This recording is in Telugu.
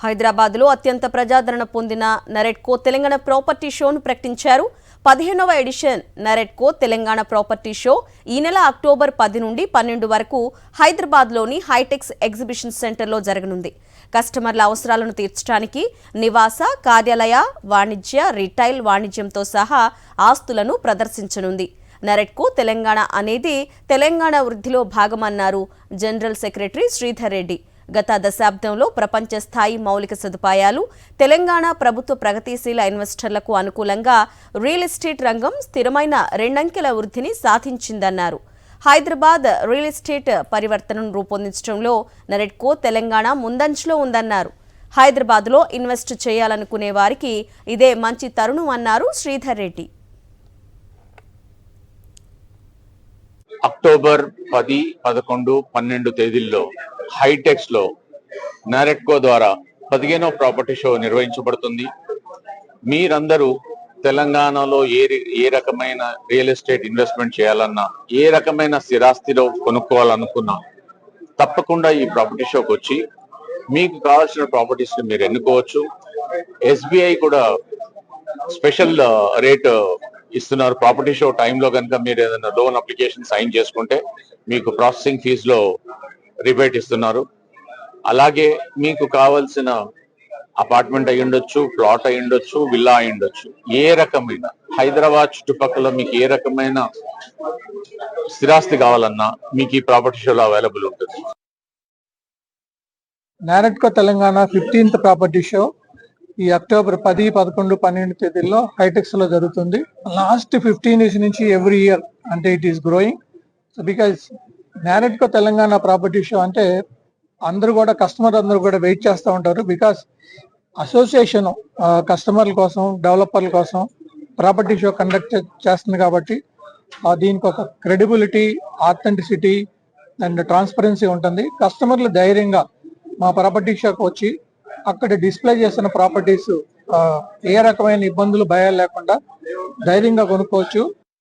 హైదరాబాద్లో అత్యంత ప్రజాదరణ పొందిన నరెట్కో తెలంగాణ ప్రాపర్టీ షోను ప్రకటించారు. 15వ edition NAREDCO Telangana property show ఈ నెల అక్టోబర్ 10 నుండి 12 వరకు హైదరాబాద్లోని హైటెక్స్ ఎగ్జిబిషన్ సెంటర్లో జరగనుంది. కస్టమర్ల అవసరాలను తీర్చడానికి నివాస, కార్యాలయ, వాణిజ్య, రిటైల్ వాణిజ్యంతో సహా ఆస్తులను ప్రదర్శించనుంది. నరెట్కో తెలంగాణ అనేది తెలంగాణ వృద్ధిలో భాగమన్నారు జనరల్ సెక్రటరీ శ్రీధర్ రెడ్డి. గత దశాబ్దంలో ప్రపంచ స్థాయి మౌలిక సదుపాయాలు, తెలంగాణ ప్రభుత్వ ప్రగతిశీల ఇన్వెస్టర్లకు అనుకూలంగా రియల్ ఎస్టేట్ రంగం స్థిరమైన 2 అంకెల వృద్ధిని సాధించిందన్నారు. హైదరాబాద్ రియల్ ఎస్టేట్ పరివర్తనను రూపొందించడంలో నరెట్కో తెలంగాణ ముందంజలో ఉందన్నారు. హైదరాబాద్లో ఇన్వెస్ట్ చేయాలనుకునే వారికి ఇదే మంచి తరుణం అన్నారు శ్రీధర్ రెడ్డి. అక్టోబర్ 10, 11, 12 తేదీల్లో హైటెక్స్ లో నరెట్కో ద్వారా 15వ ప్రాపర్టీ షో నిర్వహించబడుతుంది. మీరందరూ తెలంగాణలో ఏ రకమైన రియల్ ఎస్టేట్ ఇన్వెస్ట్మెంట్ చేయాలన్నా, ఏ రకమైన స్థిరాస్తిలో కొనుక్కోవాలనుకున్నా తప్పకుండా ఈ ప్రాపర్టీ షోకి వచ్చి మీకు కావాల్సిన ప్రాపర్టీస్ ని మీరు ఎన్నుకోవచ్చు. SBI కూడా స్పెషల్ రేట్ ఇస్తున్నారు. ప్రాపర్టీ షో టైంలో కనుక మీరు ఏదైనా లోన్ అప్లికేషన్ సైన్ చేసుకుంటే మీకు ప్రాసెసింగ్ ఫీజులో రిబేట్ ఇస్తున్నారు. అలాగే మీకు కావాల్సిన అపార్ట్మెంట్ అయి ఉండొచ్చు, ప్లాట్ అయి ఉండొచ్చు, విల్లా అయి ఉండొచ్చు, ఏ రకమైన హైదరాబాద్ చుట్టుపక్కల మీకు ఏ రకమైన స్థిరాస్తి కావాలన్నా మీకు ఈ ప్రాపర్టీ షోలో అవైలబుల్ ఉంటుంది. NAREDCO Telangana 15th property show ఈ అక్టోబర్ 10, 11, 12 తేదీల్లో హైటెక్స్ లో జరుగుతుంది. లాస్ట్ 15 years నుంచి ఎవ్రీ ఇయర్ అంటే it is growing. So because NAREDCO Telangana property show అంటే కస్టమర్ అందరూ కూడా వెయిట్ చేస్తూ ఉంటారు. బికాస్ అసోసియేషన్ కస్టమర్ల కోసం, డెవలపర్ల కోసం ప్రాపర్టీ షో కండక్ట్ చేస్తుంది కాబట్టి దీనికి ఒక క్రెడిబిలిటీ, ఆథెంటిసిటీ అండ్ ట్రాన్స్పరెన్సీ ఉంటుంది. కస్టమర్లు ధైర్యంగా మా ప్రాపర్టీ షోకి వచ్చి అక్కడ డిస్ప్లే చేసిన ప్రాపర్టీస్ ఏ రకమైన ఇబ్బందులు, భయాలు లేకుండా ధైర్యంగా కొనుక్కోవచ్చు.